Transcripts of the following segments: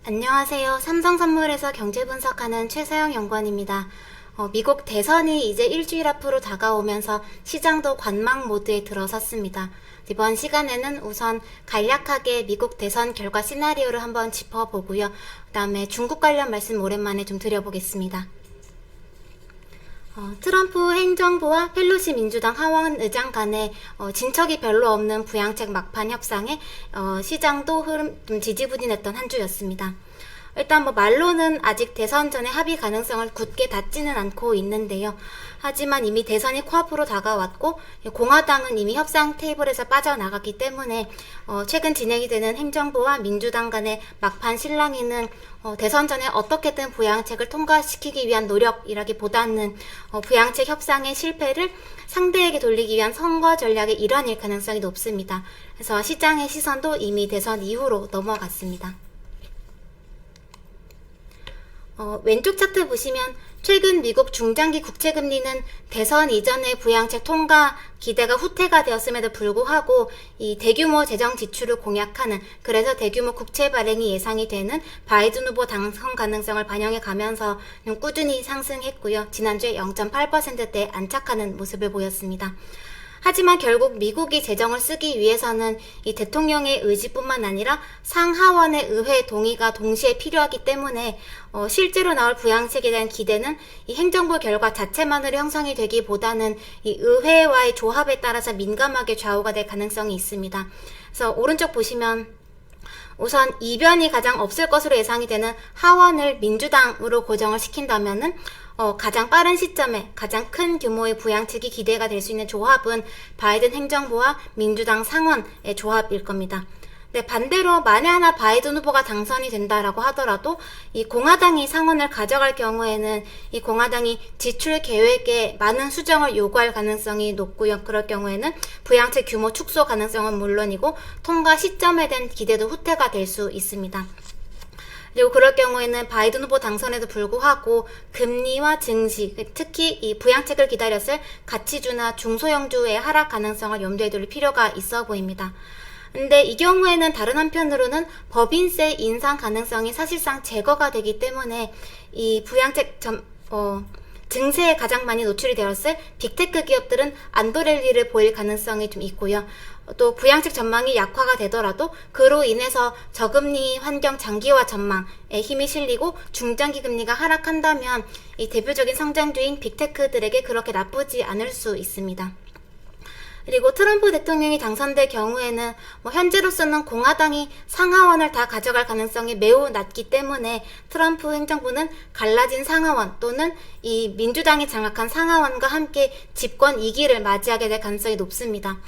안녕하세요. 삼성선물에서 경제분석하는 최서영 연구원입니다. 미국 대선이 이제 일주일 앞으로 다가오면서 시장도 관망 모드에 들어섰습니다. 이번 시간에는 우선 간략하게 미국 대선 결과 시나리오를 한번 짚어보고요. 그 다음에 중국 관련 말씀 오랜만에 좀 드려보겠습니다. 트럼프 행정부와 펠로시 민주당 하원 의장 간의 진척이 별로 없는 부양책 막판 협상에 시장도 좀 지지부진했던 한 주였습니다. 일단 말로는 아직 대선 전에 합의 가능성을 굳게 닫지는 않고 있는데요. 하지만 이미 대선이 코앞으로 다가왔고 공화당은 이미 협상 테이블에서 빠져나갔기 때문에 최근 진행이 되는 행정부와 민주당 간의 막판 실랑이는 대선 전에 어떻게든 부양책을 통과시키기 위한 노력이라기보다는 부양책 협상의 실패를 상대에게 돌리기 위한 선거 전략의 일환일 가능성이 높습니다. 그래서 시장의 시선도 이미 대선 이후로 넘어갔습니다. 왼쪽 차트 보시면 최근 미국 중장기 국채금리는 대선 이전의 부양책 통과 기대가 후퇴가 되었음에도 불구하고 이 대규모 재정 지출을 공약하는, 그래서 대규모 국채 발행이 예상이 되는 바이든 후보 당선 가능성을 반영해 가면서 꾸준히 상승했고요. 지난주에 0.8%대에 안착하는 모습을 보였습니다. 하지만 결국 미국이 재정을 쓰기 위해서는 이 대통령의 의지뿐만 아니라 상하원의 의회 동의가 동시에 필요하기 때문에 실제로 나올 부양책에 대한 기대는 이 행정부 결과 자체만으로 형성이 되기보다는 이 의회와의 조합에 따라서 민감하게 좌우가 될 가능성이 있습니다. 그래서 오른쪽 보시면 우선 이변이 가장 없을 것으로 예상이 되는 하원을 민주당으로 고정을 시킨다면은 가장 빠른 시점에 가장 큰 규모의 부양책이 기대가 될 수 있는 조합은 바이든 행정부와 민주당 상원의 조합일 겁니다. 네, 반대로 만에 하나 바이든 후보가 당선이 된다라고 하더라도 이 공화당이 상원을 가져갈 경우에는 이 공화당이 지출 계획에 많은 수정을 요구할 가능성이 높고요. 그럴 경우에는 부양책 규모 축소 가능성은 물론이고 통과 시점에 대한 기대도 후퇴가 될 수 있습니다. 그리고 그럴 경우에는 바이든 후보 당선에도 불구하고 금리와 증시, 특히 이 부양책을 기다렸을 가치주나 중소형주의 하락 가능성을 염두에 둘 필요가 있어 보입니다. 근데 이 경우에는 다른 한편으로는 법인세 인상 가능성이 사실상 제거가 되기 때문에 이 부양책 증세에 가장 많이 노출이 되었을 빅테크 기업들은 안도랠리를 보일 가능성이 좀 있고요. 또 부양책 전망이 약화가 되더라도 그로 인해서 저금리 환경 장기화 전망에 힘이 실리고 중장기 금리가 하락한다면 이 대표적인 성장주인 빅테크들에게 그렇게 나쁘지 않을 수 있습니다. 그리고 트럼프 대통령이 당선될 경우에는 현재로서는 공화당이 상하원을 다 가져갈 가능성이 매우 낮기 때문에 트럼프 행정부는 갈라진 상하원 또는 이 민주당이 장악한 상하원과 함께 집권 2기를 맞이하게 될 가능성이 높습니다.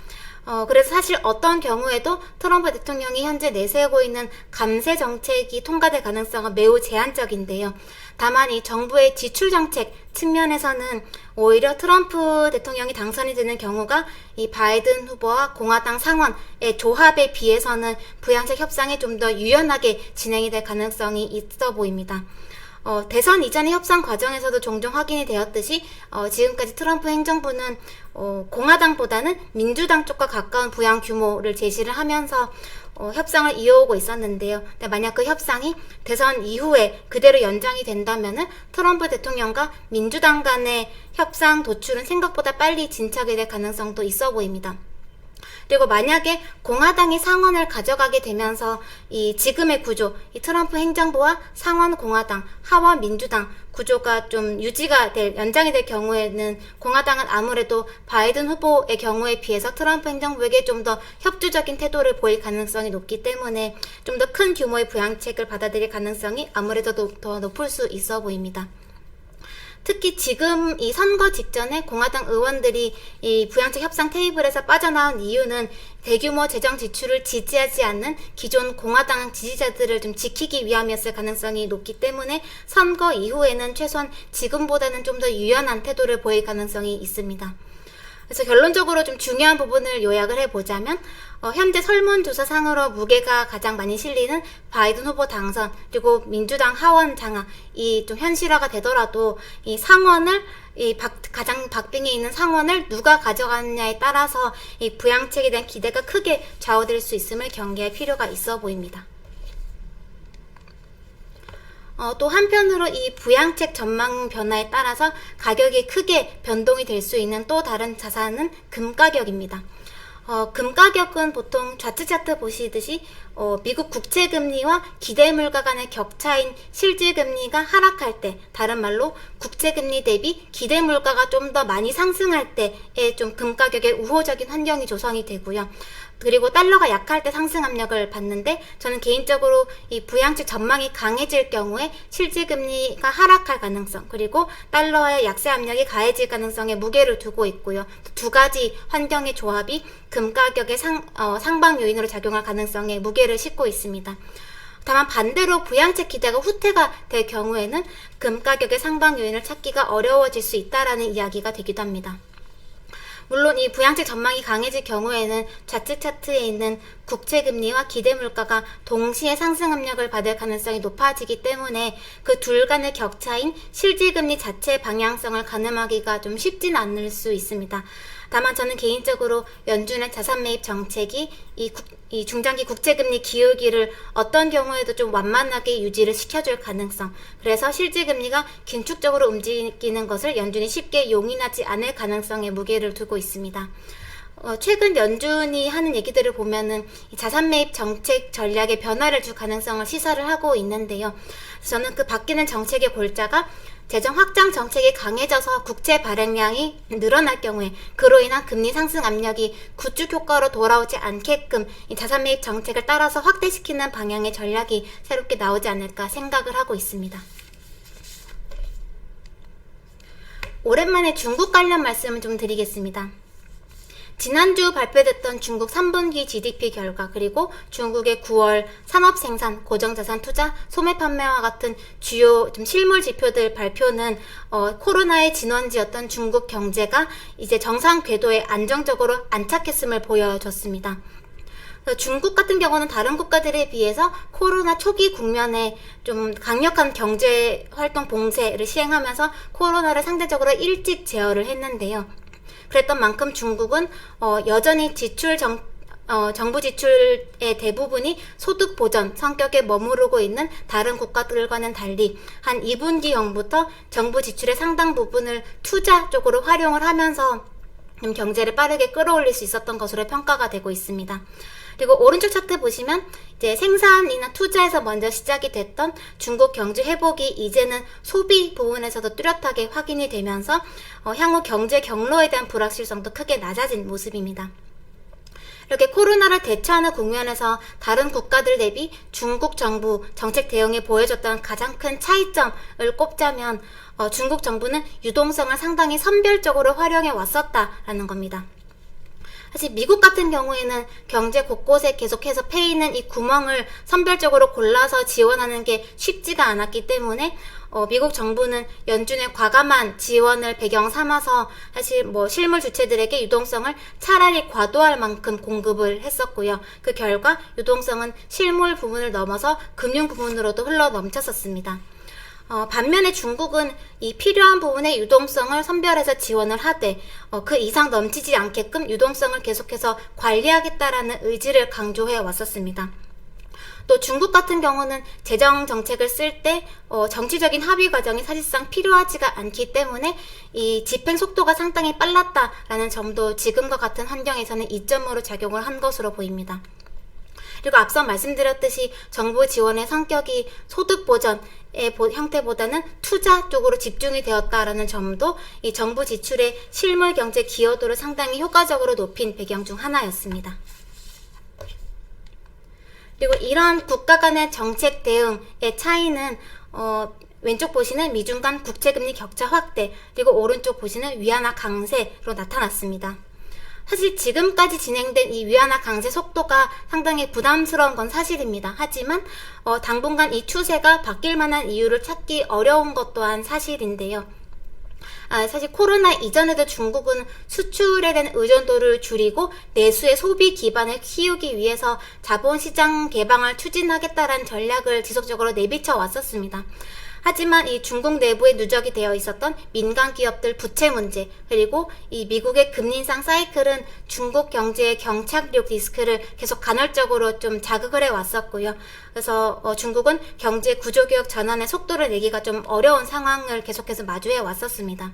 그래서 사실 어떤 경우에도 트럼프 대통령이 현재 내세우고 있는 감세 정책이 통과될 가능성은 매우 제한적인데요. 다만 이 정부의 지출 정책 측면에서는 오히려 트럼프 대통령이 당선이 되는 경우가 이 바이든 후보와 공화당 상원의 조합에 비해서는 부양책 협상이 좀 더 유연하게 진행이 될 가능성이 있어 보입니다. 대선 이전의 협상 과정에서도 종종 확인이 되었듯이 지금까지 트럼프 행정부는 공화당보다는 민주당 쪽과 가까운 부양 규모를 제시를 하면서 협상을 이어오고 있었는데요. 근데 만약 그 협상이 대선 이후에 그대로 연장이 된다면은 트럼프 대통령과 민주당 간의 협상 도출은 생각보다 빨리 진척이 될 가능성도 있어 보입니다. 그리고 만약에 공화당이 상원을 가져가게 되면서 이 지금의 구조, 이 트럼프 행정부와 상원 공화당, 하원 민주당 구조가 좀 유지가 연장이 될 경우에는 공화당은 아무래도 바이든 후보의 경우에 비해서 트럼프 행정부에게 좀 더 협조적인 태도를 보일 가능성이 높기 때문에 좀 더 큰 규모의 부양책을 받아들일 가능성이 아무래도 더 높을 수 있어 보입니다. 특히 지금 이 선거 직전에 공화당 의원들이 이 부양책 협상 테이블에서 빠져나온 이유는 대규모 재정 지출을 지지하지 않는 기존 공화당 지지자들을 좀 지키기 위함이었을 가능성이 높기 때문에 선거 이후에는 최소한 지금보다는 좀 더 유연한 태도를 보일 가능성이 있습니다. 그래서 결론적으로 좀 중요한 부분을 요약을 해보자면 현재 설문조사상으로 무게가 가장 많이 실리는 바이든 후보 당선 그리고 민주당 하원 장악이 좀 현실화가 되더라도 이 상원을 가장 박빙에 있는 상원을 누가 가져가느냐에 따라서 이 부양책에 대한 기대가 크게 좌우될 수 있음을 경계할 필요가 있어 보입니다. 또 한편으로 이 부양책 전망 변화에 따라서 가격이 크게 변동이 될 수 있는 또 다른 자산은 금 가격입니다. 금 가격은 보통 좌측 차트 보시듯이 미국 국채금리와 기대물가 간의 격차인 실질금리가 하락할 때, 다른 말로 국채금리 대비 기대물가가 좀 더 많이 상승할 때에 좀 금 가격에 우호적인 환경이 조성이 되고요. 그리고 달러가 약할 때 상승 압력을 받는데, 저는 개인적으로 이 부양책 전망이 강해질 경우에 실질금리가 하락할 가능성, 그리고 달러의 약세 압력이 가해질 가능성에 무게를 두고 있고요. 두 가지 환경의 조합이 금 가격의 상방 요인으로 작용할 가능성에 무게를 싣고 있습니다. 다만 반대로 부양책 기대가 후퇴가 될 경우에는 금 가격의 상방 요인을 찾기가 어려워질 수 있다라는 이야기가 되기도 합니다. 물론 이 부양책 전망이 강해질 경우에는 좌측 차트에 있는 국채금리와 기대물가가 동시에 상승 압력을 받을 가능성이 높아지기 때문에 그 둘 간의 격차인 실질금리 자체의 방향성을 가늠하기가 좀 쉽진 않을 수 있습니다. 다만 저는 개인적으로 연준의 자산 매입 정책이 이 중장기 국채금리 기울기를 어떤 경우에도 좀 완만하게 유지를 시켜줄 가능성, 그래서 실질금리가 긴축적으로 움직이는 것을 연준이 쉽게 용인하지 않을 가능성에 무게를 두고 있습니다. 최근 연준이 하는 얘기들을 보면은 자산 매입 정책 전략의 변화를 줄 가능성을 시사를 하고 있는데요. 저는 그 바뀌는 정책의 골자가 재정 확장 정책이 강해져서 국채 발행량이 늘어날 경우에 그로 인한 금리 상승 압력이 구축 효과로 돌아오지 않게끔 이 자산 매입 정책을 따라서 확대시키는 방향의 전략이 새롭게 나오지 않을까 생각을 하고 있습니다. 오랜만에 중국 관련 말씀을 좀 드리겠습니다. 지난주 발표됐던 중국 3분기 GDP 결과, 그리고 중국의 9월 산업생산, 고정자산 투자, 소매 판매와 같은 주요 좀 실물 지표들 발표는 코로나의 진원지였던 중국 경제가 이제 정상 궤도에 안정적으로 안착했음을 보여줬습니다. 중국 같은 경우는 다른 국가들에 비해서 코로나 초기 국면에 좀 강력한 경제 활동 봉쇄를 시행하면서 코로나를 상대적으로 일찍 제어를 했는데요. 그랬던 만큼 중국은 여전히 정부 지출의 대부분이 소득 보전 성격에 머무르고 있는 다른 국가들과는 달리 한 2분기경부터 정부 지출의 상당 부분을 투자 쪽으로 활용을 하면서 경제를 빠르게 끌어올릴 수 있었던 것으로 평가가 되고 있습니다. 그리고 오른쪽 차트 보시면 이제 생산이나 투자에서 먼저 시작이 됐던 중국 경제 회복이 이제는 소비 부분에서도 뚜렷하게 확인이 되면서 향후 경제 경로에 대한 불확실성도 크게 낮아진 모습입니다. 이렇게 코로나를 대처하는 국면에서 다른 국가들 대비 중국 정부 정책 대응에 보여줬던 가장 큰 차이점을 꼽자면 중국 정부는 유동성을 상당히 선별적으로 활용해 왔었다라는 겁니다. 사실 미국 같은 경우에는 경제 곳곳에 계속해서 패이는 이 구멍을 선별적으로 골라서 지원하는 게 쉽지가 않았기 때문에 미국 정부는 연준의 과감한 지원을 배경 삼아서 사실 실물 주체들에게 유동성을 차라리 과도할 만큼 공급을 했었고요. 그 결과 유동성은 실물 부분을 넘어서 금융 부분으로도 흘러 넘쳤었습니다. 반면에 중국은 이 필요한 부분의 유동성을 선별해서 지원을 하되 그 이상 넘치지 않게끔 유동성을 계속해서 관리하겠다라는 의지를 강조해 왔었습니다. 또 중국 같은 경우는 재정 정책을 쓸 때 정치적인 합의 과정이 사실상 필요하지가 않기 때문에 이 집행 속도가 상당히 빨랐다라는 점도 지금과 같은 환경에서는 이점으로 작용을 한 것으로 보입니다. 그리고 앞서 말씀드렸듯이 정부 지원의 성격이 소득 보전의 형태보다는 투자 쪽으로 집중이 되었다라는 점도 이 정부 지출의 실물 경제 기여도를 상당히 효과적으로 높인 배경 중 하나였습니다. 그리고 이런 국가 간의 정책 대응의 차이는 왼쪽 보시는 미중 간 국채금리 격차 확대, 그리고 오른쪽 보시는 위안화 강세로 나타났습니다. 사실 지금까지 진행된 이 위안화 강세 속도가 상당히 부담스러운 건 사실입니다. 하지만 당분간 이 추세가 바뀔 만한 이유를 찾기 어려운 것 또한 사실인데요. 사실 코로나 이전에도 중국은 수출에 대한 의존도를 줄이고 내수의 소비 기반을 키우기 위해서 자본시장 개방을 추진하겠다는 전략을 지속적으로 내비쳐 왔었습니다. 하지만 이 중국 내부에 누적이 되어 있었던 민간 기업들 부채 문제, 그리고 이 미국의 금리 인상 사이클은 중국 경제의 경착륙 리스크를 계속 간헐적으로 좀 자극을 해왔었고요. 그래서 중국은 경제 구조개혁 전환의 속도를 내기가 좀 어려운 상황을 계속해서 마주해 왔었습니다.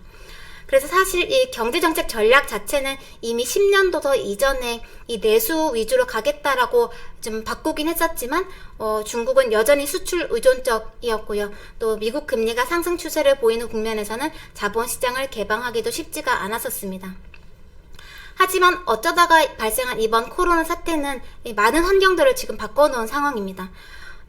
그래서 사실 이 경제정책 전략 자체는 이미 10년도 더 이전에 이 내수 위주로 가겠다라고 좀 바꾸긴 했었지만 중국은 여전히 수출 의존적이었고요. 또 미국 금리가 상승 추세를 보이는 국면에서는 자본시장을 개방하기도 쉽지가 않았었습니다. 하지만 어쩌다가 발생한 이번 코로나 사태는 많은 환경들을 지금 바꿔놓은 상황입니다.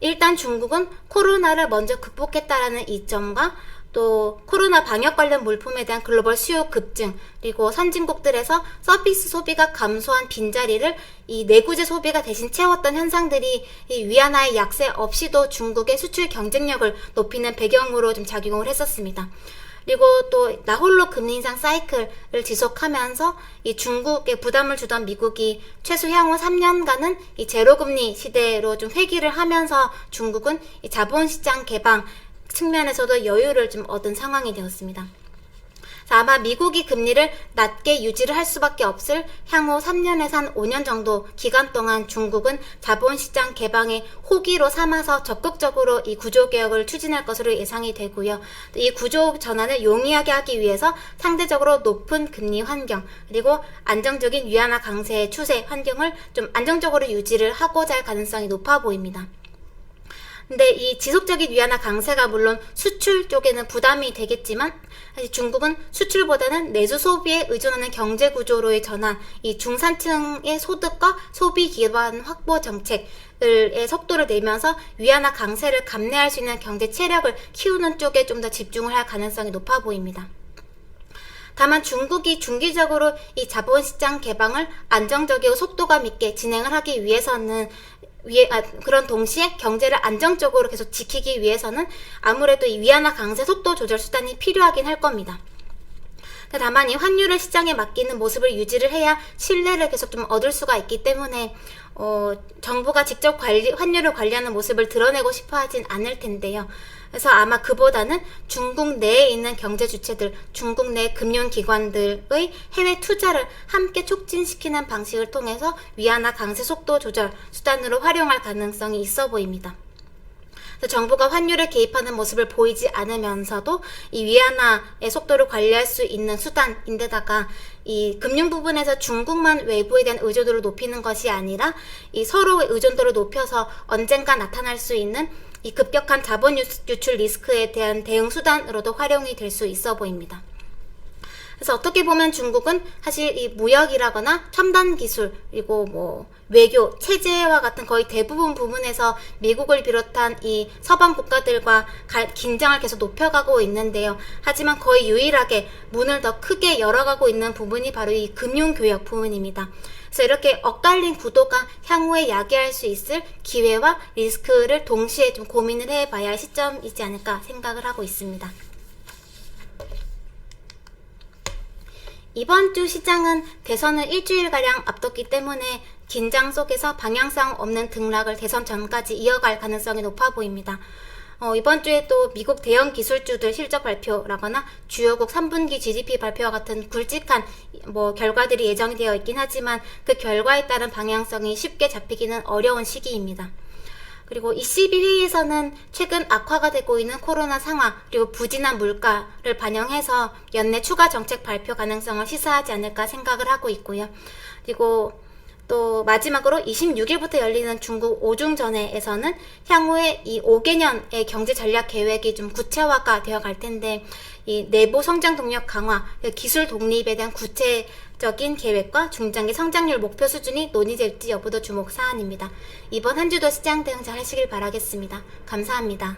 일단 중국은 코로나를 먼저 극복했다라는 이점과 또 코로나 방역 관련 물품에 대한 글로벌 수요 급증, 그리고 선진국들에서 서비스 소비가 감소한 빈자리를 이 내구재 소비가 대신 채웠던 현상들이 이 위안화의 약세 없이도 중국의 수출 경쟁력을 높이는 배경으로 좀 작용을 했었습니다. 그리고 또 나홀로 금리 인상 사이클을 지속하면서 이 중국에 부담을 주던 미국이 최소 향후 3년간은 이 제로금리 시대로 좀 회귀를 하면서 중국은 이 자본시장 개방 측면에서도 여유를 좀 얻은 상황이 되었습니다. 아마 미국이 금리를 낮게 유지를 할 수밖에 없을 향후 3년에서 한 5년 정도 기간 동안 중국은 자본시장 개방의 호기로 삼아서 적극적으로 이 구조개혁을 추진할 것으로 예상이 되고요. 이 구조 전환을 용이하게 하기 위해서 상대적으로 높은 금리 환경, 그리고 안정적인 위안화 강세의 추세 환경을 좀 안정적으로 유지를 하고자 할 가능성이 높아 보입니다. 근데 이 지속적인 위안화 강세가 물론 수출 쪽에는 부담이 되겠지만 사실 중국은 수출보다는 내수 소비에 의존하는 경제 구조로의 전환, 이 중산층의 소득과 소비 기반 확보 정책의 속도를 내면서 위안화 강세를 감내할 수 있는 경제 체력을 키우는 쪽에 좀 더 집중을 할 가능성이 높아 보입니다. 다만 중국이 중기적으로 이 자본시장 개방을 안정적이고 속도감 있게 진행을 하기 위해서는 그런 동시에 경제를 안정적으로 계속 지키기 위해서는 아무래도 이 위안화 강세 속도 조절 수단이 필요하긴 할 겁니다. 다만 이 환율을 시장에 맡기는 모습을 유지를 해야 신뢰를 계속 좀 얻을 수가 있기 때문에 정부가 직접 환율을 관리하는 모습을 드러내고 싶어 하진 않을 텐데요. 그래서 아마 그보다는 중국 내에 있는 경제 주체들, 중국 내 금융기관들의 해외 투자를 함께 촉진시키는 방식을 통해서 위안화 강세 속도 조절 수단으로 활용할 가능성이 있어 보입니다. 정부가 환율에 개입하는 모습을 보이지 않으면서도 이 위안화의 속도를 관리할 수 있는 수단인데다가 이 금융 부분에서 중국만 외부에 대한 의존도를 높이는 것이 아니라 이 서로의 의존도를 높여서 언젠가 나타날 수 있는 이 급격한 자본 유출 리스크에 대한 대응 수단으로도 활용이 될 수 있어 보입니다. 그래서 어떻게 보면 중국은 사실 이 무역이라거나 첨단 기술, 그리고 외교, 체제와 같은 거의 대부분 부분에서 미국을 비롯한 이 서방 국가들과 긴장을 계속 높여가고 있는데요. 하지만 거의 유일하게 문을 더 크게 열어가고 있는 부분이 바로 이 금융교역 부분입니다. 그래서 이렇게 엇갈린 구도가 향후에 야기할 수 있을 기회와 리스크를 동시에 좀 고민을 해봐야 할 시점이지 않을까 생각을 하고 있습니다. 이번 주 시장은 대선을 일주일가량 앞뒀기 때문에 긴장 속에서 방향성 없는 등락을 대선 전까지 이어갈 가능성이 높아 보입니다. 이번 주에 또 미국 대형 기술주들 실적 발표라거나 주요국 3분기 GDP 발표와 같은 굵직한 결과들이 예정이 되어 있긴 하지만 그 결과에 따른 방향성이 쉽게 잡히기는 어려운 시기입니다. 그리고 ECB 회의에서는 최근 악화가 되고 있는 코로나 상황, 그리고 부진한 물가를 반영해서 연내 추가 정책 발표 가능성을 시사하지 않을까 생각을 하고 있고요. 그리고 또 마지막으로 26일부터 열리는 중국 오중전회에서는 향후에 이 5개년의 경제 전략 계획이 좀 구체화가 되어 갈 텐데 이 내부 성장 동력 강화, 기술 독립에 대한 구체적인 계획과 중장기 성장률 목표 수준이 논의될지 여부도 주목 사안입니다. 이번 한 주도 시장 대응 잘 하시길 바라겠습니다. 감사합니다.